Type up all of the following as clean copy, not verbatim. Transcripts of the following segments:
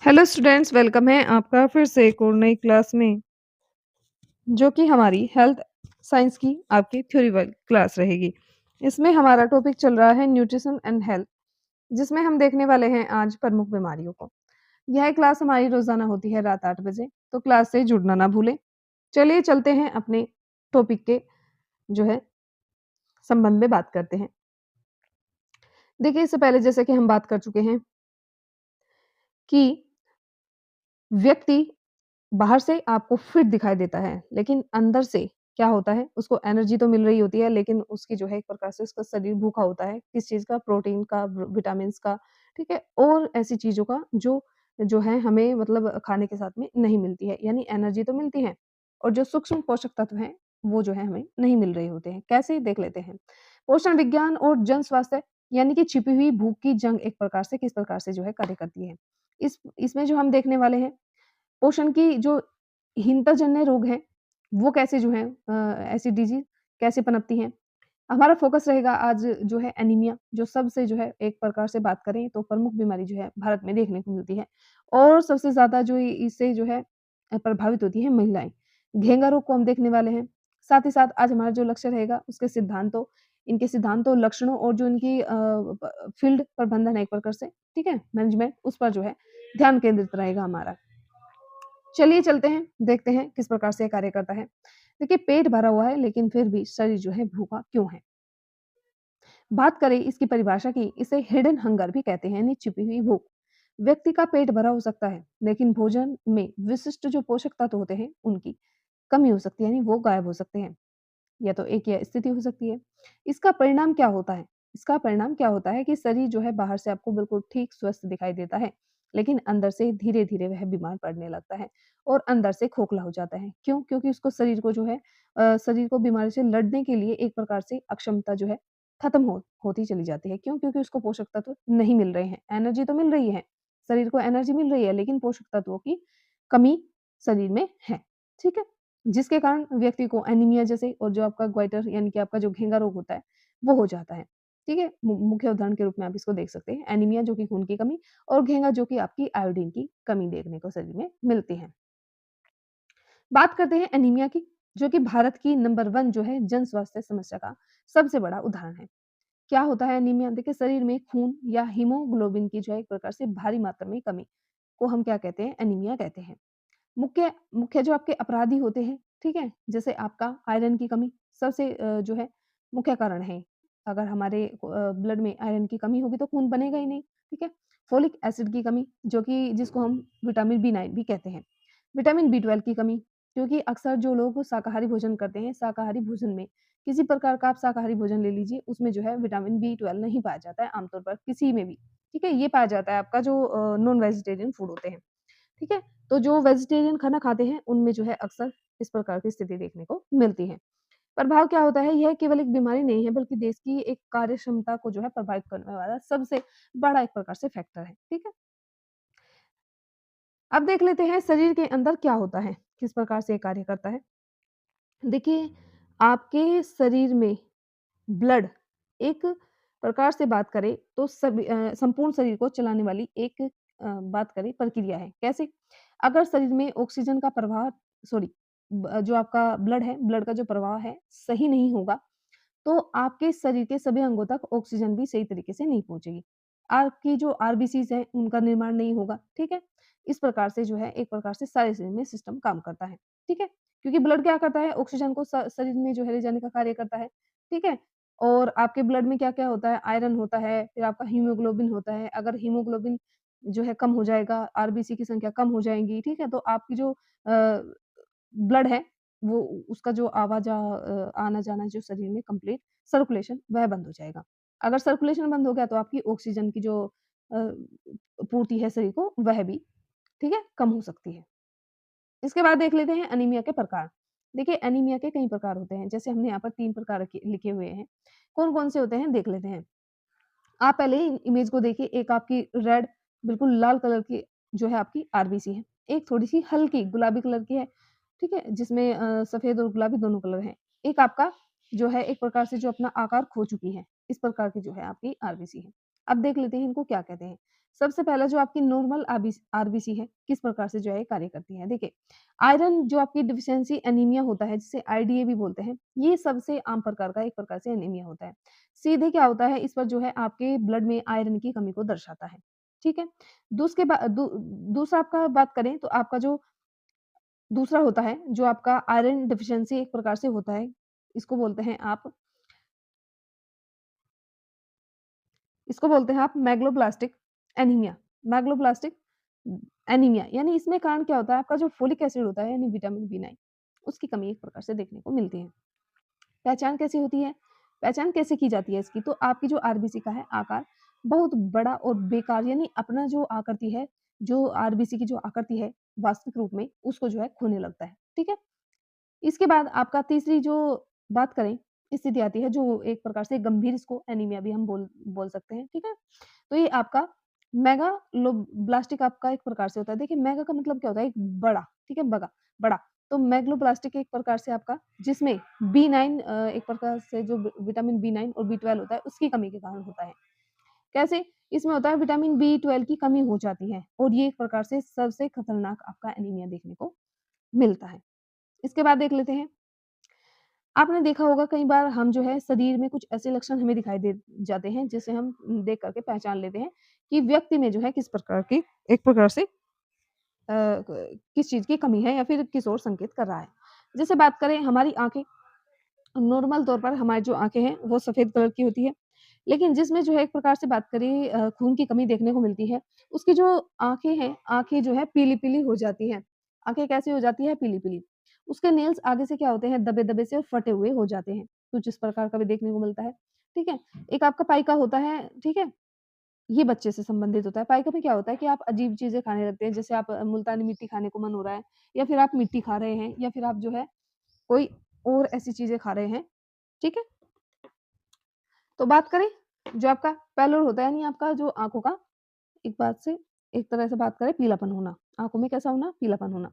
Hello students, welcome है आपका फिर से एक और नई क्लास में, जो कि हमारी हेल्थ साइंस की आपकी थ्योरी वाली क्लास रहेगी। इसमें हमारा टॉपिक चल रहा है न्यूट्रिशन एंड हेल्थ, जिसमें हम देखने वाले हैं आज प्रमुख बीमारियों को। यह क्लास हमारी रोजाना होती है रात 8 बजे, तो क्लास से जुड़ना ना भूलें। चलिए चलते हैं अपने टॉपिक के जो है संबंध में बात करते हैं। देखिए, इससे पहले जैसे कि हम बात कर चुके हैं कि व्यक्ति बाहर से आपको फिट दिखाई देता है, लेकिन अंदर से क्या होता है, उसको एनर्जी तो मिल रही होती है, लेकिन उसकी जो है एक प्रकार से उसका शरीर भूखा होता है। किस चीज़ का? प्रोटीन का, विटामिन्स का, ठीक है? और ऐसी चीज़ों का जो जो है हमें मतलब खाने के साथ में नहीं मिलती है। यानी एनर्जी तो मिलती है और जो सूक्ष्म पोषक तत्व हैं, वो जो है हमें नहीं मिल रहे होते हैं। कैसे? देख लेते हैं। पोषण विज्ञान और जन स्वास्थ्य यानी कि छिपी हुई भूख की जंग एक प्रकार से किस प्रकार से जो है कार्य करती है। इसमें जो हम देखने वाले हैं, पोषण की जो हीनताजन्य रोग हैं, वो कैसे जो हैं ऐसी डिजीज़ कैसे पनपती हैं। हमारा फ़ोकस रहेगा आज जो है एनीमिया, जो सबसे जो है एक प्रकार से बात करें तो प्रमुख बीमारी जो है भारत में देखने को मिलती है और सबसे ज़्यादा जो इससे जो है प्रभावित होती हैं महिलाएँ। घेंगा रोग को हम देखने वाले हैं। साथ ही साथ आज हमारा जो लक्ष्य रहेगा उसके सिद्धांतों, इनके सिद्धांतों, लक्षणों और जो इनकी फ़ील्ड प्रबंधन है एक प्रकार से, ठीक है? मैनेजमेंट, उस पर जो है ध्यान केंद्रित रहेगा हमारा। चलिए चलते हैं, देखते हैं किस प्रकार से ये कार्य करता है। देखिए, पेट भरा हुआ है लेकिन फिर भी शरीर जो है भूखा क्यों है? बात करें इसकी परिभाषा की, इसे हिडन हंगर भी कहते हैं, यानी छिपी हुई भूख। व्यक्ति का पेट भरा हो सकता है, लेकिन भोजन में विशिष्ट जो पोषक तत्व होते हैं, उनकी कमी हो सकती है, यानी वो गायब हो सकते हैं। या तो एक यह स्थिति हो सकती है। इसका परिणाम क्या होता है? इसका परिणाम क्या होता है कि शरीर जो है बाहर से आपको बिल्कुल ठीक स्वस्थ दिखाई देता है, लेकिन अंदर से धीरे-धीरे वह बीमार पड़ने लगता है और अंदर से खोखला हो जाता है। क्यों? क्योंकि उसको शरीर को जो है शरीर को बीमारी से लड़ने के लिए एक प्रकार से अक्षमता जो है खत्म होती चली जाती है। क्यों? क्योंकि उसको पोषक तत्व नहीं मिल रहे हैं। एनर्जी तो मिल रही है, शरीर को एनर्जी मिल रही है, लेकिन पोषक तत्वों की कमी शरीर में है। ठीक है? जिसके कारण व्यक्ति को एनीमिया जैसे और जो आपका ग्वाइटर यानी कि आपका जो घेंगा रोग होता है, वो हो जाता है। ठीक है? मुख्य उदाहरण के रूप में आप इसको देख सकते हैं। एनीमिया जो कि खून की कमी और घेंगा जो कि आपकी आयोडीन की कमी देखने को शरीर में मिलती है। बात करते हैं एनीमिया की, जो कि भारत की नंबर 1 जो है जन स्वास्थ्य समस्या का सबसे बड़ा उदाहरण है। क्या होता है एनीमिया? देखिए, शरीर में खून या हीमोग्लोबिन की जो है एक प्रकार से भारी मात्रा में कमी को हम क्या कहते हैं? एनीमिया कहते हैं। मुख्य मुख्य जो आपके अपराधी होते हैं, ठीक है? जैसे आपका आयरन की कमी सबसे जो है मुख्य कारण है। अगर हमारे ब्लड में आयरन की कमी होगी तो खून बनेगा ही नहीं, ठीक है? फोलिक एसिड की कमी, जो कि जिसको हम विटामिन बी9 भी कहते हैं। विटामिन बी12 की कमी, क्योंकि अक्सर जो लोग शाकाहारी भोजन करते हैं, शाकाहारी भोजन में किसी प्रकार का आप शाकाहारी भोजन ले लीजिए, उसमें जो है विटामिन बी12 नहीं पाया जाता है आमतौर पर किसी में भी, ठीक है? ये पाया जाता है आपका जो नॉन वेजिटेरियन फूड होते हैं। ठीक है? तो जो वेजिटेरियन खाना खाते हैं, उनमें जो है अक्सर इस प्रकार की स्थिति देखने को मिलती है। प्रभाव क्या होता है? यह केवल एक बीमारी नहीं है, बल्कि देश की एक कार्यक्षमता को जो है प्रभावित करने वाला सबसे बड़ा एक प्रकार से फैक्टर है। ठीक है? अब देख लेते हैं शरीर के अंदर क्या होता है, किस प्रकार से ये कार्य करता है। देखिए, आपके शरीर में ब्लड एक प्रकार से बात करें तो संपूर्ण शरीर को चलाने वाली एक बात करें प्रक्रिया है। कैसे? अगर शरीर में ऑक्सीजन का प्रवाह सॉरी जो आपका ब्लड है, ब्लड का जो प्रवाह है सही नहीं होगा, तो आपके शरीर के सभी अंगों तक ऑक्सीजन भी सही तरीके से नहीं पहुँचेगी। आपकी जो आरबीसीज़ हैं, उनका निर्माण नहीं होगा, ठीक है? इस प्रकार से जो है एक प्रकार से सारे शरीर में सिस्टम काम करता है, ठीक है? क्योंकि ब्लड क्या करता है? ऑक्सीजन को शरीर में जो है ले जाने का कार्य करता है, ठीक है? और आपके ब्लड में क्या-क्या होता है? आयरन होता है, फिर आपका हीमोग्लोबिन होता है। अगर हीमोग्लोबिन जो है कम हो जाएगा, आरबीसी की संख्या कम हो जाएँगी, ठीक है? तो आपकी जो ब्लड है, वो उसका जो आना-जाना जो शरीर में कंप्लीट सर्कुलेशन वह बंद हो जाएगा। अगर सर्कुलेशन बंद हो गया तो आपकी ऑक्सीजन की जो अ, पूर्ति है शरीर को वह भी, ठीक है, कम हो सकती है। इसके बाद देख लेते हैं एनीमिया के प्रकार। देखिए, एनीमिया के कई प्रकार होते हैं, जैसे हमने यहाँ पर 3 प्रकार रखे लिखे हुए हैं। कौन-कौन से होते हैं देख लेते हैं। आप पहले इ इमेज को देखिए, एक आपकी रेड बिल्कुल लाल कलर की जो है आपकी आरबीसी है। एक थोड़ी-सी हल्की गुलाबी कलर की है, ठीक है? जिसमें सफ़ेद और गुलाबी दोनों कलर हैं। एक आपका जो है एक प्रकार से जो अपना आकार खो चुकी है, इस प्रकार की जो है आपकी आरबीसी है। अब देख लेते हैं इनको क्या कहते हैं। सबसे पहला जो आपकी नॉर्मल आरबीसी है, किस प्रकार से जो है कार्य करती है। देखिए, आयरन जो आपकी डिफिशियंसी एनीमिया होता है, जिसे आईडीए भी बोलते हैं, ये सबसे आम प्रकार का एक प्रकार से एनीमिया होता है। सीधे क्या होता है, इस पर जो है आपके ब्लड में आयरन की कमी को दर्शाता है, ठीक है? दूसके बा दू दूसरा आपका बात करें तो आपका जो दूसरा होता है, जो आपका आयरन डेफिशिएंसी एक प्रकार से होता है, इसको बोलते हैं आप मैग्लोब्लास्टिक एनीमिया। मैग्लोब्लास्टिक एनीमिया यानी इसमें कारण क्या होता है, आपका जो फोलिक एसिड होता है यानी विटामिन बी9, उसकी कमी एक प्रकार से देखने को मिलती है। पहचान कैसी होती है? पहचान कैसे की जाती है इसकी? तो आपकी जो आरबीसी का है आकार बहुत बड़ा और बेकार यानी अपना जो आकृति है, जो आरबीसी की जो आकृति है वास्तविक रूप में उसको जो है खोने लगता है, ठीक है? इसके बाद आपका तीसरी जो बात करें, स्थिति आती है जो एक प्रकार से गंभीर, इसको एनीमिया भी हम बोल बोल सकते हैं, ठीक है? तो ये आपका मेगालोब्लास्टिक आपका एक प्रकार से होता है। देखिए मेगा का मतलब क्या होता है? एक बड़ा, ठीक है? बड़ा। तो मेगालोब्लास्टिक एक प्रकार से आपका जिसमें बी9 एक प्रकार से जो विटामिन बी9 और बी12 होता है उसकी कमी के कारण होता है। कैसे? इसमें होता है विटामिन बी12 की कमी हो जाती है और ये एक प्रकार से सबसे खतरनाक आपका एनीमिया देखने को मिलता है। इसके बाद देख लेते हैं, आपने देखा होगा कई बार हम जो है शरीर में कुछ ऐसे लक्षण हमें दिखाई दे जाते हैं जिसे हम देख करके पहचान लेते हैं कि व्यक्ति में जो है किस प्रकार की एक प्रकार से किस चीज की कमी है या फिर किस ओर संकेत कर रहा है। जैसे बात करें हमारी आंखें, नॉर्मल तौर पर हमारी जो आंखें हैं वो सफेद कलर की होती है, लेकिन जिसमें जो है एक प्रकार से बात करें खून की कमी देखने को मिलती है, उसकी जो आंखें हैं, आंखें जो है पीली पीली हो जाती हैं। आंखें कैसी हो जाती है? पीली पीली। उसके नेल्स आगे से क्या होते हैं? दबे दबे से और फटे हुए हो जाते हैं, कुछ इस प्रकार का भी देखने को मिलता है, ठीक है? एक आपका पाइका होता है, ठीक है? ये बच्चे से संबंधित होता है। पाइका में क्या होता है कि आप अजीब चीजें खाने लगते हैं, जैसे आप मुल्तानी मिट्टी खाने को मन हो रहा है, या फिर आप मिट्टी खा रहे हैं, या फिर आप जो है कोई और ऐसी चीजें खा रहे हैं, ठीक है? तो बात करें जो आपका पैलोर होता है, यानी आपका जो आंखों का एक बात से एक तरह से बात करें, पीलापन होना, आंखों में कैसा होना? पीलापन होना।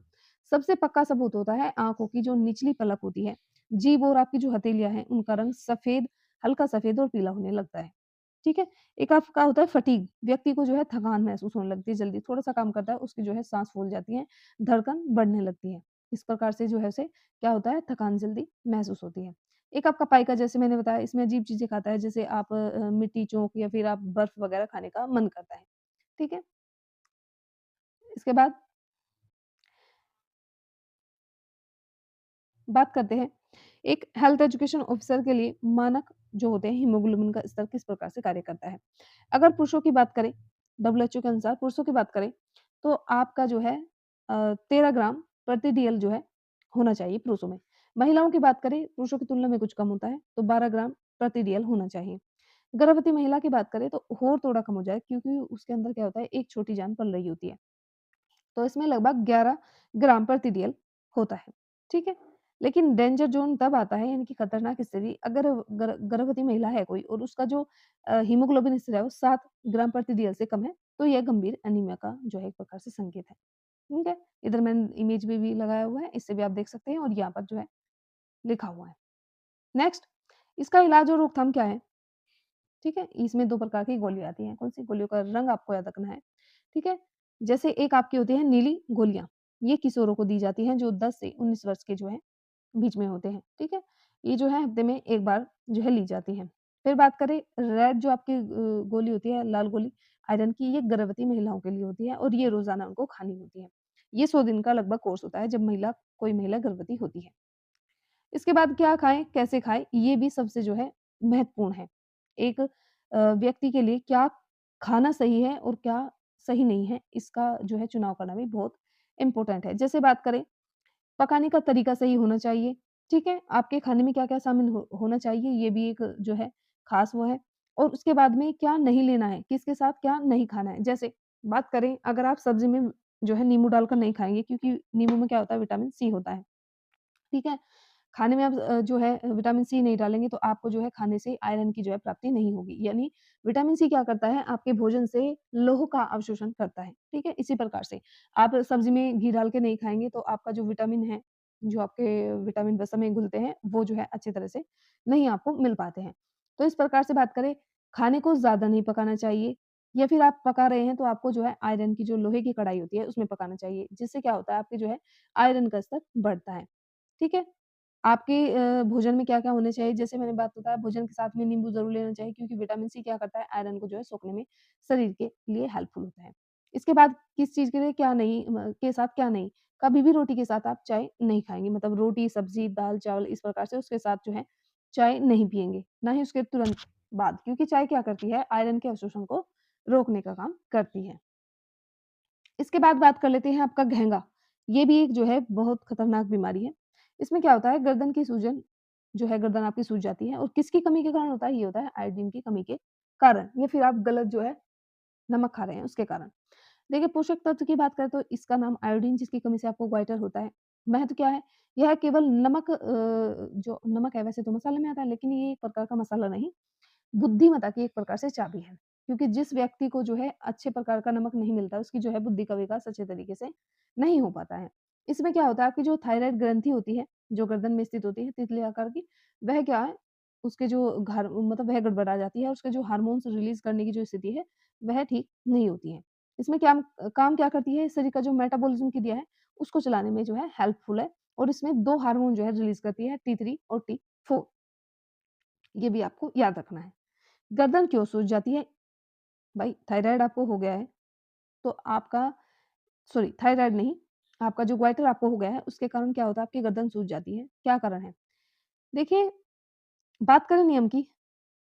सबसे पक्का सबूत होता है आंखों की जो निचली पलक होती है, जीभ और आपकी जो हथेलियां हैं उनका रंग सफेद, हल्का सफेद और पीला होने लगता है, ठीक है? एक आपका होता है फटीग, व्यक्ति को जो है थकान महसूस होने लगती है, जल्दी थोड़ा सा काम करता है उसकी जो है सांस फूल जाती है, धड़कन बढ़ने लगती है। इस प्रकार से जो है उसे क्या होता है? थकान जल्दी महसूस होती है। एक आपका पाइका, जैसे मैंने बताया, इसमें अजीब चीजें खाता है, जैसे आप मिट्टी चौक या फिर आप बर्फ वगैरह खाने का मन करता है, ठीक है? इसके बाद बात करते हैं, एक हेल्थ एजुकेशन ऑफिसर के लिए मानक जो होते हैं हीमोग्लोबिन का स्तर किस प्रकार से कार्य करता है। अगर पुरुषों की बात करें, डब्ल्यूएचओ के अनुसार पुरुषों की बात करें, तो आपका जो है 13 ग्राम प्रति डीएल जो है होना चाहिए पुरुषों में। महिलाओं की बात करें, पुरुषों की तुलना में कुछ कम होता है, तो 12 ग्राम प्रति डीएल होना चाहिए। गर्भवती महिला की बात करें तो और थोड़ा कम हो जाए, क्योंकि उसके अंदर क्या होता है, एक छोटी जान पल रही होती है। तो इसमें लगभग 11 ग्राम प्रति डीएल होता है, ठीक है? लेकिन डेंजर ज़ोन तब आता है, यानी कि खतरनाक स्थिति, अगर गर्भवती महिला है कोई और उसका जो हीमोग्लोबिन स्तर है वो 7 ग्राम प्रति डीएल से कम है, तो यह गंभीर एनीमिया का जो है एक प्रकार से संकेत है, ठीक है? इधर मैंने इमेज में भी लगाया हुआ है, इससे भी आप देख सकते हैं और यहाँ पर जो है लिखा हुआ है। नेक्स्ट, इसका इलाज और रोकथाम क्या है? ठीक है? इसमें 2 प्रकार की गोली आती हैं, कौन-सी गोलियों का रंग आपको याद रखना है, ठीक है? जैसे एक आपकी होती है नीली गोलियाँ, ये किशोरों को दी जाती हैं जो 10 से 19 वर्ष के जो हैं बीच में होते हैं, ठीक है? ये जो है हफ्ते में 1 बार जो है ली जाती हैं। फिर बात करें रेड जो आपकी गोली होती है, लाल गोली आयरन की, ये गर्भवती महिलाओं के लिए होती है और ये रोज़ाना उनको खानी होती है। ये 100 दिन का लगभग कोर्स होता है जब कोई महिला गर्भवती होती है। इसके बाद क्या खाएँ, कैसे खाएँ, ये भी सबसे जो है महत्वपूर्ण है। एक व्यक्ति के लिए क्या खाना सही है और क्या सही नहीं है, इसका जो है चुनाव करना भी बहुत इम्पोर्टेंट है। जैसे बात करें, पकाने का तरीका सही होना चाहिए, ठीक है? आपके खाने में क्या-क्या शामिल होना चाहिए, ये भी एक जो है ख़ास वो है। और उसके बाद में क्या नहीं लेना है, किसके साथ क्या नहीं खाना है। जैसे बात करें, अगर आप सब्ज़ी में जो है नींबू डालकर नहीं खाएँगे, क्योंकि नींबू में क्या होता है, विटामिन सी होता है, ठीक है? खाने में आप जो है विटामिन सी नहीं डालेंगे तो आपको जो है खाने से आयरन की जो है प्राप्ति नहीं होगी। यानी विटामिन सी क्या करता है, आपके भोजन से लौह का अवशोषण करता है, ठीक है? इसी प्रकार से आप सब्ज़ी में घी डाल के नहीं खाएँगे तो आपका जो विटामिन है, जो आपके विटामिन वसा में घुलते हैं, वो जो है अच्छी तरह से नहीं आपको मिल पाते हैं। तो इस प्रकार से बात करें, खाने को ज़्यादा नहीं पकाना चाहिए, या फिर आप पका रहे हैं तो आपको जो है आयरन की जो लोहे की कढ़ाई होती है उसमें पकाना चाहिए। जिससे क्या होता है आपके जो है आयरन का स्तर बढ़ता है। ठीक है? आपके भोजन में क्या-क्या होने चाहिए? जैसे मैंने बात बताया भोजन के साथ में नींबू ज़रूर लेना चाहिए क्योंकि विटामिन सी क्या करता है आयरन को जो है सोखने में शरीर के लिए हेल्पफुल होता है। इसके बाद किस चीज़ के लिए क्या नहीं के साथ क्या नहीं, कभी भी रोटी के साथ आप चाय नहीं खाएँगे मतलब रोटी, सब्ज़ी, दाल, चावल इस प्रकार से उसके साथ जो है चाय नहीं पिएँगे, ना ही उसके तुरंत बाद क्योंकि चाय क्या करती है आयरन के अवशोषण को रोकने का काम करती है। इसके बाद बात कर लेते हैं आपका घेंगा। ये भी एक जो है बहुत खतरनाक बीमारी है। इसमें क्या होता है गर्दन की सूजन जो है गर्दन आपकी सूज जाती है और किसकी कमी के कारण होता है? ये होता है आयोडीन की कमी के कारण या फिर आप गलत जो है नमक खा रहे हैं उसके कारण। देखिए पोषक तत्व की बात करें तो इसका नाम आयोडीन जिसकी कमी से आपको गोइटर होता है। महत्व क्या है? यह केवल नमक जो नमक है वैसे तो मसाले में आता है लेकिन ये एक प्रकार का मसाला नहीं बुद्धिमत्ता की एक प्रकार से चाबी है। क्योंकि जिस व्यक्ति को जो है अच्छे प्रकार का नमक नहीं मिलता, उसकी जो है बुद्धि का विकास अच्छे तरीके से नहीं हो पाता है। इसमें क्या होता है आपकी जो थायराइड ग्रंथि होती है, जो गर्दन में स्थित होती है तितली आकार की, वह क्या है उसके जो घर मतलब वह गड़बड़ा जाती है, उसके जो हार्मोन्स रिलीज़ करने की जो स्थिति है, वह ठीक नहीं होती है। इसमें क्या काम क्या करती है, शरीर का जो मेटाबॉलिज़्म क्रिया है, उसको चलाने में जो है हेल्पफुल है और इसमें 2 हार्मोन जो है रिलीज़ करती है T3 और T4 ये भी आपको याद रखना है। गर्दन क्यों सूज जाती है? भाई थायराइड आपको हो गया है, तो आपका सॉरी थायराइड नहीं, आपका जो गोइटर आपको हो गया है, उसके कारण क्या होता है आपकी गर्दन सूज जाती है। क्या कारण है? देखिए, बात करें नियम की,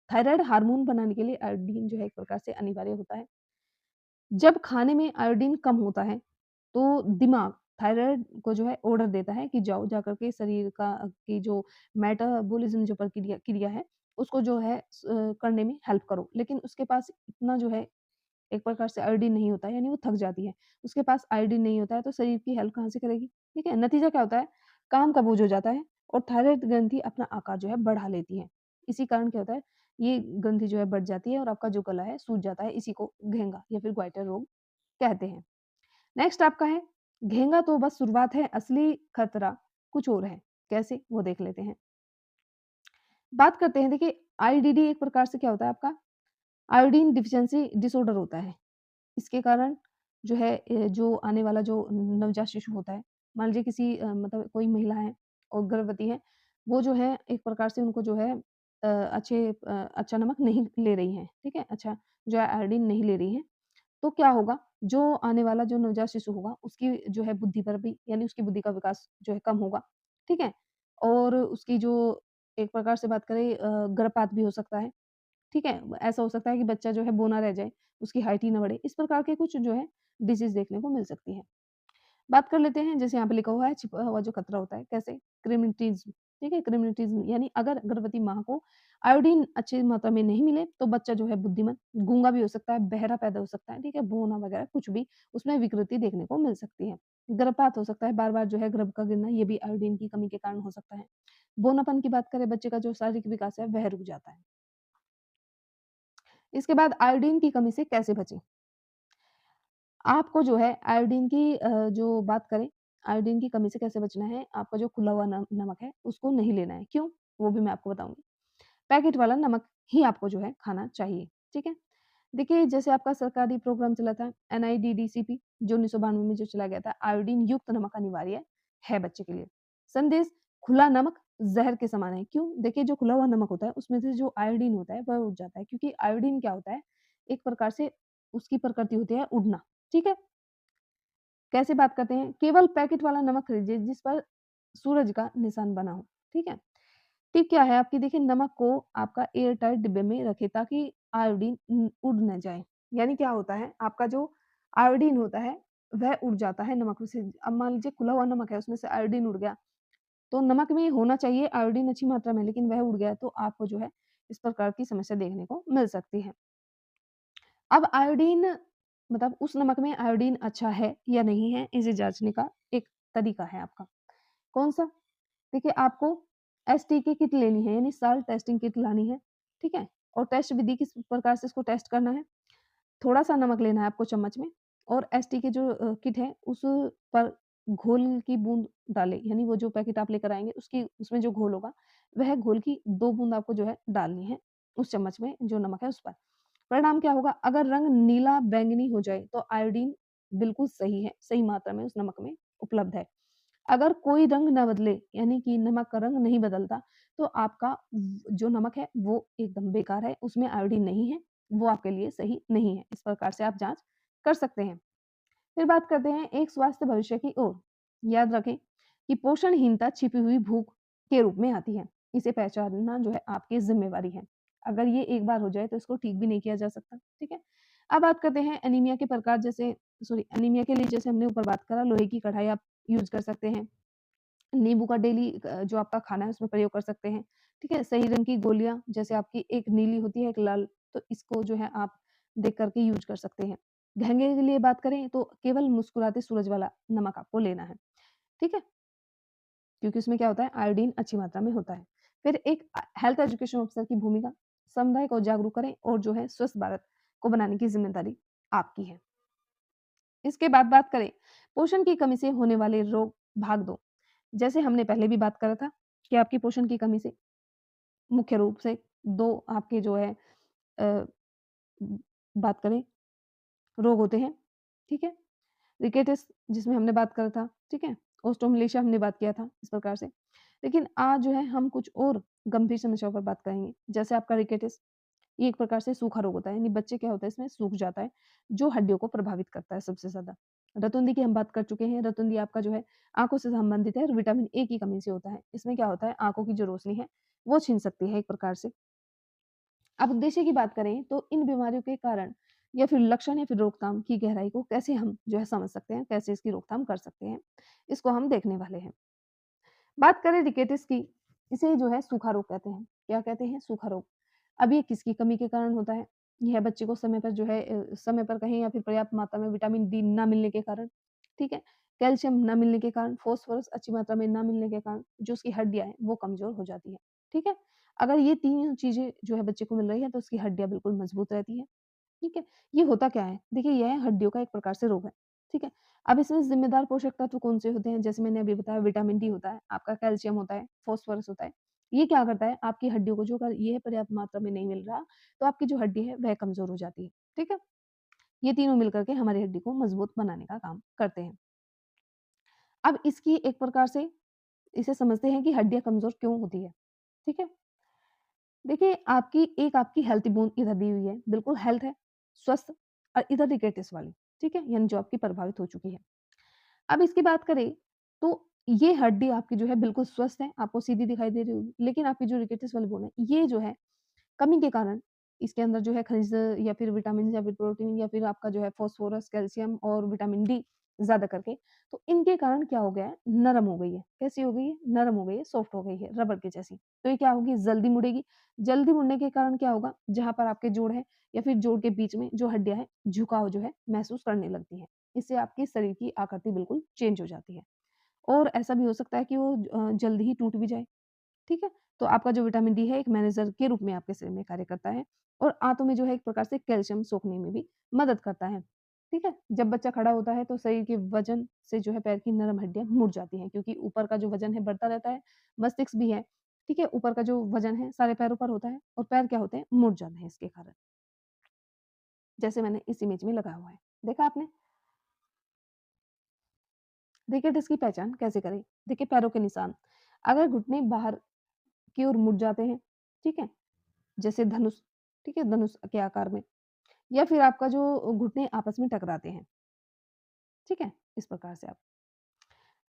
थायराइड हार्मोन बनाने के लिए आयोडीन जो है एक प्रकार से अनिवार्य होता है। जब खाने में आयोडीन कम होता है, तो दिमाग थायराइड को जो है ऑर्डर देता है कि जाओ जाकर के शरीर का की जो मेटाबॉलिज़्म जो प्रक्रिया क्रिया है, उसको जो है करने में हेल्प करो। लेकिन उसके पास इतना जो है एक प्रकार से आयोडीन नहीं होता है, यानी वो थक जाती है। उसके पास आयोडीन नहीं होता है, तो शरीर की हेल्प कहाँ से करेगी? ठीक है? नतीजा क्या होता है? काम का बोझ हो जाता है और थायराइड ग्रंथि अपना आकार जो है बढ़ा लेती है। इसी कारण क्या होता है? ये ग्रंथि जो है बढ़ जाती है और आपका जो गला है सूज जाता है। इसी को घेंगा या फिर ग्वाइटर रोग कहते हैं। नेक्स्ट आपका है घेंगा तो बस शुरुआत है, असली खतरा कुछ और है। कैसे? वो देख लेते हैं। बात करते हैं देखिए आईडीडी एक प्रकार से क्या होता है आपका? आयोडीन डिफिशिएंसी डिसऑर्डर होता है। इसके कारण जो है जो आने वाला जो नवजात शिशु होता है, मान लीजिए किसी मतलब कोई महिला है और गर्भवती है, वो जो है एक प्रकार से उनको जो है अच्छा नमक नहीं ले रही हैं, ठीक है? अच्छा जो है आयोडीन नहीं ले रही हैं, तो क्या होगा, जो आने वाला जो नवजात शिशु होगा, उसकी जो है बुद्धि पर भी यानी उसकी बुद्धि का विकास जो है कम होगा, ठीक है? और उसकी जो एक प्रकार से बात करें गर्भपात भी हो सकता है। ठीक है? ऐसा हो सकता है कि बच्चा जो है बौना रह जाए, उसकी हाइट ही ना बढ़े। इस प्रकार के कुछ जो है डिसीज़ देखने को मिल सकती है। बात कर लेते हैं जैसे यहाँ पे लिखा हुआ है छिपा हुआ जो खतरा होता है, कैसे? क्रिमिटिज़्म, ठीक है? क्रिमिटिज़्म यानी अगर गर्भवती माँ को आयोडीन अच्छी मात्रा में नहीं मिले, तो बच्चा जो है बुद्धिमन, गूंगा भी हो सकता है, बहरा पैदा हो सकता है, ठीक है? बौना वगैरह कुछ भी उसमें विकृति देखने को मिल सकती है। गर्भपात हो सकता है, बार-बार जो है गर्भ का गिरना, ये भी आयोडीन की कमी के कारण हो सकता है। बौनापन की बात करें, बच्चे का जो शारीरिक विकास है, वह रुक जाता है। इसके बाद आयोडीन की कमी से कैसे बचें? आपको जो है आयोडीन की जो बात करें, आयोडीन की कमी से कैसे बचना है, आपका जो खुला हुआ नमक है, उसको नहीं लेना है। क्यों? वो भी मैं आपको बताऊँगी। पैकेट वाला नमक ही आपको जो है खाना चाहिए, ठीक है? देखिए, जैसे आपका सरकारी प्रोग्राम चला था एनआईडीडीसीपी जो 1992 में जो चला गया था, आयोडीन युक्त नमक अनिवार्य है बच्चे के लिए। संदेश खुला नमक ज़हर के समान है। क्यों? देखिए, जो खुला हुआ नमक होता है, उसमें से जो आयोडीन होता है, वह उड़ जाता है क्योंकि आयोडीन क्या होता है, एक प्रकार से उसकी प्रकृति होती है उड़ना, ठीक है? कैसे बात करते हैं? केवल पैकेट वाला नमक खरीदिए जिस पर सूरज का निशान बना हो, ठीक है? टिप क्या है आपकी देखिए नमक को आपका एयर टाइट डिब्बे में रखें ताकि आयोडीन उड़ ना जाए। यानी क्या होता है आपका जो आयोडीन होता है वह उड़ जाता है नमक में से। अब मान लीजिए खुला हुआ नमक है उसमें से आयोडीन उड़ गया, तो नमक में होना चाहिए आयोडीन अच्छी मात्रा में लेकिन वह उड़ गया तो आपको जो है इस प्रकार की समस्या देखने को मिल सकती है। अब आयोडीन मतलब उस नमक में आयोडीन अच्छा है या नहीं है इसे जाँचने का एक तरीका है आपका। कौन-सा? देखिए आपको एसटीके किट लेनी है यानी साल्ट टेस्टिंग किट लानी है, ठीक है? और टेस्ट विधि किस प्रकार से इसको टेस्ट करना है, थोड़ा-सा नमक लेना है आपको चम्मच में और एसटीके जो किट है उस पर घोल की बूँद डालें, यानी वो जो पैकेट आप लेकर आएँगे उसकी उसमें जो घोल होगा, वह घोल की 2 बूँद आपको जो है डालनी है, उस चम्मच में जो नमक है उस पर। परिणाम क्या होगा? अगर रंग नीला बैंगनी हो जाए तो आयोडीन बिल्कुल सही है, सही मात्रा में उस नमक में उपलब्ध है। अगर कोई रंग ना बदले, यानी कि नमक का रंग नहीं बदलता, तो आपका जो नमक है वो एकदम बेकार है, उसमें आयोडीन नहीं है, वो आपके लिए सही नहीं है। इस प्रकार से आप जाँच कर सकते हैं। फिर बात करते हैं एक स्वास्थ्य भविष्य की ओर। याद रखें कि पोषणहीनता छिपी हुई भूख के रूप में आती है। इसे पहचानना जो है आपकी ज़िम्मेवारी है। अगर ये एक बार हो जाए तो इसको ठीक भी नहीं किया जा सकता, ठीक है? अब बात करते हैं एनीमिया के प्रकार, जैसे एनीमिया के लिए जैसे हमने ऊपर बात करा, लोहे की कढ़ाई आप यूज़ कर सकते हैं। नींबू का डेली जो आपका खाना है उसमें प्रयोग कर सकते हैं, ठीक है? सही रंग की गोलियाँ, जैसे आपकी एक नीली होती है, एक लाल, तो इसको जो है आप देख कर के यूज़ कर सकते हैं। महँगे के लिए बात करें तो केवल मुस्कुराते सूरज वाला नमक आपको लेना है, ठीक है? क्योंकि उसमें क्या होता है, आयोडीन अच्छी मात्रा में होता है। फिर एक हेल्थ एजुकेशन ऑफिसर की भूमिका, समुदाय को जागरूक करें और जो है स्वस्थ भारत को बनाने की ज़िम्मेदारी आपकी है। इसके बाद बात करें पोषण की कमी से होने वाले रोग भाग 2। जैसे हमने पहले भी बात करा था कि आपकी पोषण की कमी से मुख्य रूप से 2 आपके जो है अ, बात करें रोग होते हैं, ठीक है? रिकेट्स जिसमें हमने बात करा था, ठीक है? ओस्टोमलेशिया हमने बात किया था इस प्रकार से। लेकिन आज जो है हम कुछ और गंभीर समस्याओं पर बात करेंगे। जैसे आपका रिकेट्स, ये एक प्रकार से सूखा रोग होता है, यानी बच्चे क्या होता है इसमें सूख जाता है, जो हड्डियों को प्रभावित करता है सबसे ज़्यादा। रतुंधी की हम बात कर चुके हैं, रतुंधी आपका जो है आँखों से संबंधित है और विटामिन ए की कमी से होता है। इसमें क्या होता है, आँखों की जो रोशनी है, वो छीन सकती है एक प्रकार से। अब उद्देश्य की बात करें तो इन बीमारियों के कारण या फिर लक्षण या फिर रोकथाम की गहराई को कैसे हम जो है समझ सकते हैं, कैसे इसकी रोकथाम कर सकते हैं, इसको हम देखने वाले हैं। बात करें रिकेटिस की, इसे जो है सूखा रोग कहते हैं। क्या कहते हैं? सूखा रोग। अब ये किसकी कमी के कारण होता है? यह बच्चे को समय पर जो है समय पर कहें या फिर पर्याप्त मात्रा में विटामिन डी ना मिलने के कारण, ठीक है? कैल्शियम ना मिलने के कारण, फास्फोरस अच्छी मात्रा में ना मिलने के कारण जो उसकी हड्डियाँ हैं वो कमज़ोर हो जाती हैं, ठीक है? अगर ये तीनों चीज़ें जो है बच्चे को मिल रही है तो उसकी हड्डियाँ बिल्कुल मज़बूत रहती हैं। ठीक है? ये होता क्या है? देखिए, यह हड्डियों का एक प्रकार से रोग है, ठीक है? अब इसमें ज़िम्मेदार पोषक तत्व कौन-से होते हैं? जैसे मैंने अभी बताया, विटामिन डी होता है, आपका कैल्शियम होता है, फास्फोरस होता है। ये क्या करता है? आपकी हड्डियों को जो अगर ये पर्याप्त मात्रा में नहीं मिल रहा, तो आपकी जो हड्डी है वह कमज़ोर हो जाती है, ठीक है? ये तीनों मिलकर के हमारी हड्डी को मज़बूत बनाने का काम करते हैं। अब इसकी एक प्रकार से इसे समझते हैं कि हड्डियाँ कमज़ोर क्यों होती है, ठीक है? देखिए, आपकी हेल्थी बोन इधर दी हुई है, बिल्कुल हेल्थ है, स्वस्थ, और इधर रिकेटिस वाली, ठीक है? यानी जो आपकी प्रभावित हो चुकी है। अब इसकी बात करें, तो ये हड्डी आपकी जो है बिल्कुल स्वस्थ है, आपको सीधी दिखाई दे रही होगी, लेकिन आपकी जो रिकेटिस वाली बोन है, ये जो है कमी के कारण इसके अंदर जो है खनिज या फिर विटामिन या फिर प्रोटीन या फिर आपका जो है फास्फोरस, कैल्शियम और विटामिन डी ज़्यादा करके, तो इनके कारण क्या हो गया है, नरम हो गई है। कैसी हो गई है? नरम हो गई है, सॉफ्ट हो गई है, रबड़ के जैसी। तो ये क्या होगी? जल्दी मुड़ेगी। जल्दी मुड़ने के कारण क्या होगा? जहाँ पर आपके जोड़ है या फिर जोड़ के बीच में जो हड्डियाँ हैं, झुकाव जो है महसूस करने लगती हैं। इससे आपकी शरीर की आकृति बिल्कुल चेंज हो जाती है। और ऐसा भी हो सकता है कि वो जल्दी ही टूट भी जाए। ठीक है? तो आपका जो विटामिन डी है एक मैनेजर के रूप में आपके शरीर में कार्य करता है और आंतों में जो है एक प्रकार से कैल्शियम सोखने में भी मदद करता है। ठीक है? जब बच्चा खड़ा होता है तो शरीर के वजन से जो है पैर की नरम हड्डियाँ मुड़ जाती हैं, क्योंकि ऊपर का जो वजन है बढ़ता रहता है, मस्तिष्क भी है। ठीक है? ऊपर का जो वजन है सारे पैरों पर होता है और पैर क्या होते हैं? मुड़ जाते हैं इसके कारण। जैसे मैंने इस इमेज में लगाया हुआ है। देखा आपने? देखिए, इसकी पहचान कैसे करें? देखिए, पैरों के निशान। अगर घुटने बाहर की ओर मुड़ जाते हैं, ठीक है? जैसे धनुष, ठीक है? धनुष के आकार में, या फिर आपका जो घुटने आपस में टकराते हैं, ठीक है? इस प्रकार से आप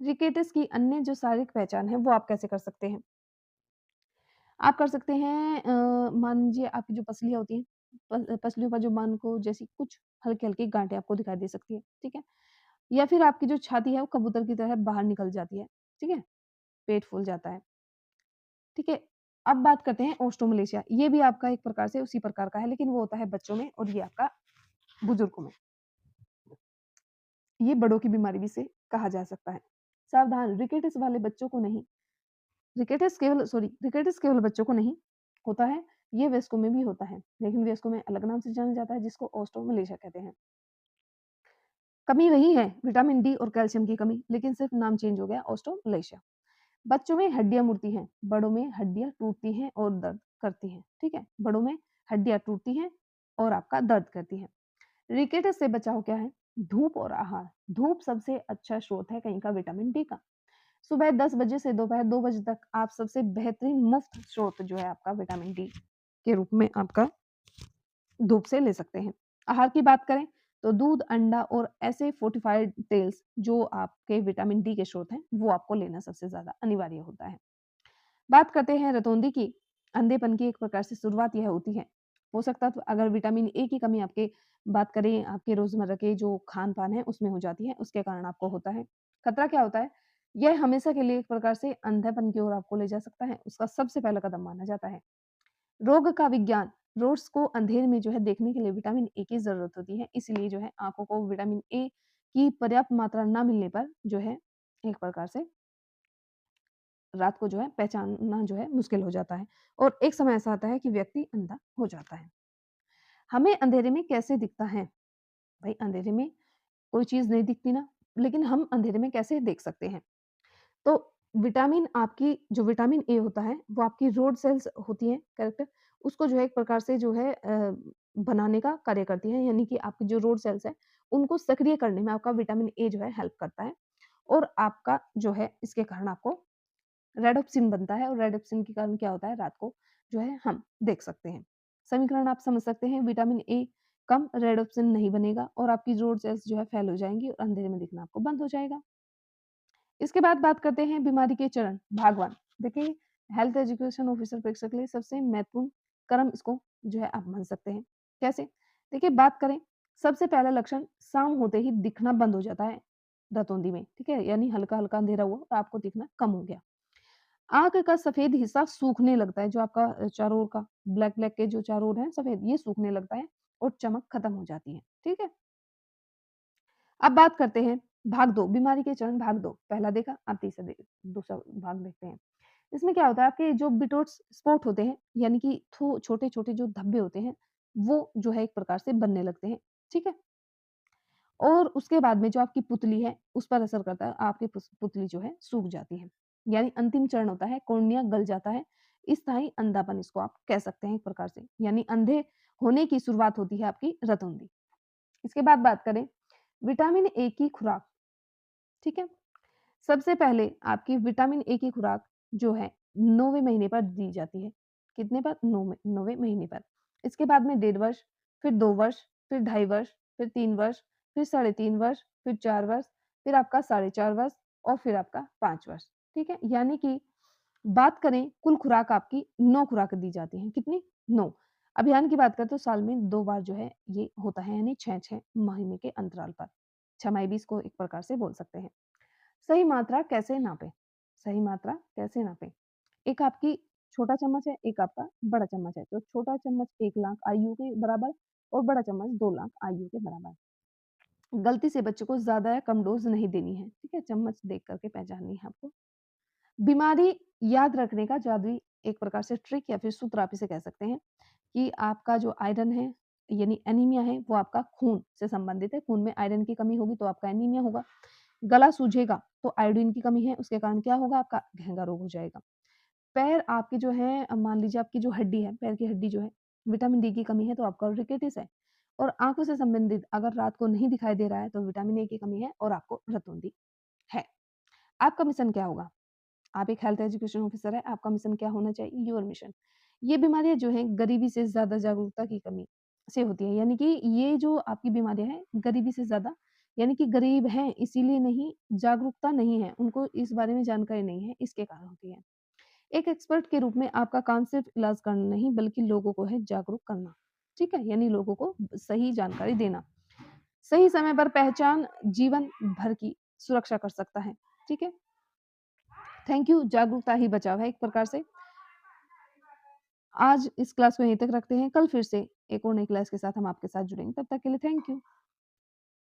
रिकेट्स की अन्य जो शारीरिक पहचान है वो आप कैसे कर सकते हैं? आप कर सकते हैं, मान लीजिए आपकी जो पसलियाँ होती हैं, पसलियों पर जो मान को जैसी कुछ हल्की-हल्की गाँठें आपको दिखाई दे सकती है, ठीक है? या फिर आपकी जो छाती है वो कबूतर की तरह बाहर निकल जाती है, ठीक है? पेट फूल जाता है, ठीक है? अब बात करते हैं ओस्टोमलेशिया, ये भी आपका एक प्रकार से उसी प्रकार का है, लेकिन वो होता है बच्चों में और ये आपका बुजुर्गों में। ये बड़ों की बीमारी भी इसे कहा जा सकता है। सावधान, रिकेट्स केवल बच्चों को नहीं होता है, ये वयस्कों में भी होता है, लेकिन वयस्कों में अलग नाम से जाना जाता है जिसको ओस्टोमलेशिया कहते हैं। कमी वही है, विटामिन डी और कैल्शियम की कमी, लेकिन सिर्फ नाम चेंज हो गया, ओस्टोमलेशिया। बच्चों में हड्डियाँ मुड़ती हैं, बड़ों में हड्डियाँ टूटती हैं और दर्द करती हैं, ठीक है? बड़ों में हड्डियाँ टूटती हैं और आपका दर्द करती है। रिकेटस से बचाव क्या है? धूप और आहार। धूप सबसे अच्छा स्रोत है कहीं का विटामिन डी का। सुबह 10 बजे से दोपहर 2 बजे तक आप सबसे बेहतरीन मुफ्त स्रोत जो है आपका विटामिन डी के रूप में आपका धूप से ले सकते हैं। आहार की बात करें तो दूध, अंडा और ऐसे फोर्टिफाइड तेल्स जो आपके विटामिन डी के स्रोत हैं, वो आपको लेना सबसे ज़्यादा अनिवार्य होता है। बात करते हैं रतौंधी की। अंधेपन की एक प्रकार से शुरुआत यह होती है। पोषक तत्व अगर विटामिन ए की कमी आपके बात करें आपके रोजमर्रा के जो खान-पान है उसमें हो जाती है, उसके कारण आपको होता है। खतरा क्या होता है? यह हमेशा के लिए एक प्रकार से अंधेपन की ओर आपको ले जा सकता है। उसका सबसे पहला कदम माना जाता है। रोग का विज्ञान। रोड्स को अंधेरे में जो है देखने के लिए विटामिन ए की ज़रूरत होती है। इसलिए जो है आँखों को विटामिन ए की पर्याप्त मात्रा ना मिलने पर जो है एक प्रकार से रात को जो है पहचानना जो है मुश्किल हो जाता है और एक समय ऐसा आता है कि व्यक्ति अंधा हो जाता है। हमें अंधेरे में कैसे दिखता है? भाई अंधेरे में कोई चीज़ नहीं दिखती ना, लेकिन हम अंधेरे में कैसे देख सकते हैं? तो विटामिन आपकी जो विटामिन ए होता है, वो आपकी रोड सेल्स होती हैं, करेक्ट? उसको जो है एक प्रकार से जो है बनाने का कार्य करती है, यानी कि आपकी जो रोड सेल्स हैं, उनको सक्रिय करने में आपका विटामिन ए जो है हेल्प करता है और आपका जो है इसके कारण आपको रेडोप्सिन बनता है और रेडोप्सिन के कारण क्या होता है रात को जो है हम देख सकते हैं। समीकरण आप समझ सकते हैं विटामिन ए कम रेडोप्सिन नहीं बनेगा और आपकी रोड सेल्स जो है फेल हो जाएँगी और अंधेरे में दिखना आपको बंद हो जाएगा। इसके बाद बात करते हैं बीमारी के चरण, भाग 1। देखिए हेल्थ एजुकेशन ऑफिसर परीक्षा के लिए सबसे महत्वपूर्ण क्रम इसको जो है आप मान सकते हैं। कैसे? देखिए बात करें सबसे पहला लक्षण शाम होते ही दिखना बंद हो जाता है रतौंधी में, ठीक है? यानी हल्का-हल्का अंधेरा हुआ और आपको दिखना कम हो गया। आँख का सफ़ेद हिस्सा सूखने लगता है, जो आपका चारों ओर का ब्लैक-ब्लैक के जो चारों ओर है सफ़ेद, ये सूखने लगता है और चमक खत्म हो जाती है, ठीक है? अब बात करते हैं भाग 2 बीमारी के चरण भाग 2 पहला देखा, अब दूसरा भाग देखते हैं। इसमें क्या होता है आपके जो बिटोट्स स्पॉट होते हैं, यानी कि छोटे-छोटे जो धब्बे होते हैं, वो जो है एक प्रकार से बनने लगते हैं, ठीक है? और उसके बाद में जो आपकी पुतली है, उस पर असर करता है, आपकी पुतली जो है सूख जाती है। यानी अंतिम चरण होता है, कॉर्निया गल जाता है, स्थायी अंधापन इसको आप कह सकते हैं एक प्रकार से, यानी अंधे होने की शुरुआत होती है आपकी रतौंधी। इसके बाद बात करें विटामिन ए की खुराक, ठीक है? सबसे पहले आपकी विटामिन ए की खुराक जो है 9वें महीने पर दी जाती है। कितने पर? 9वें महीने पर। इसके बाद में 1.5 वर्ष, फिर 2 वर्ष, फिर 2.5 वर्ष, फिर 3 वर्ष, फिर 3.5 वर्ष, फिर 4 वर्ष, फिर आपका 4.5 वर्ष और फिर आपका 5 वर्ष, ठीक है? यानी कि बात करें कुल खुराक आपकी 9 खुराक दी जाती हैं। कितनी? 9। अभियान की बात करें तो साल में 2 बार जो है ये होता है, यानी 6-6 महीने के अंतराल पर। छमाही भी इसको एक प्रकार से बोल सकते हैं। सही मात्रा कैसे नापें? सही मात्रा कैसे नापें? एक आपकी छोटा चम्मच है, एक आपका बड़ा चम्मच है। तो छोटा चम्मच 1 लाख आयु के बराबर और बड़ा चम्मच 2 लाख आयु के बराबर। गलती से बच्चों को ज़्यादा या कम डोज़ नहीं देनी है, ठीक है? चम्मच देख कर के पहचाननी है आपको। बीमारी याद रखने का जादुई एक प्रकार से ट्रिक या फिर सूत्र आप इसे कह सकते हैं कि आपका जो आयरन है, यानी एनीमिया है, वो आपका खून से संबंधित है। खून में आयरन की कमी होगी तो आपका एनीमिया होगा। गला सूझेगा तो आयोडीन की कमी है, उसके कारण क्या होगा? आपका घेंगा रोग हो जाएगा। पैर आपके जो है मान लीजिए आपकी जो हड्डी है, पैर की हड्डी जो है, विटामिन डी की कमी है तो आपका रिकेटिस है। और आँखों से संबंधित अगर रात को नहीं दिखाई दे रहा है तो विटामिन ए की कमी है और आपको रतौंधी है। आपका मिशन क्या होगा? आप एक हेल्थ एजुकेशन ऑफिसर हैं, आपका मिशन क्या होना चाहिए? Your mission. ये बीमारियाँ जो हैं गरीबी से ज़्यादा जागरूकता की कमी से होती है, यानी कि ये जो आपकी बीमारियाँ हैं गरीबी से ज़्यादा, यानी कि गरीब हैं इसीलिए नहीं, जागरूकता नहीं है, उनको इस बारे में जानकारी नहीं है, इसके कारण होती है। एक एक्सपर्ट के रूप में आपका काम सिर्फ इलाज करना नहीं बल्कि लोगों को है जागरूक करना, ठीक है? यानी लोगों को सही जानकारी देना। सही समय पर पहचान जीवन भर की सुरक्षा कर सकता है, ठीक है? Thank you. जागरूकता ही बचाव है एक प्रकार से। आज इस क्लास को यहीं तक रखते हैं। कल फिर से एक और नई क्लास के साथ हम आपके साथ जुड़ेंगे। तब तक के लिए थैंक यू।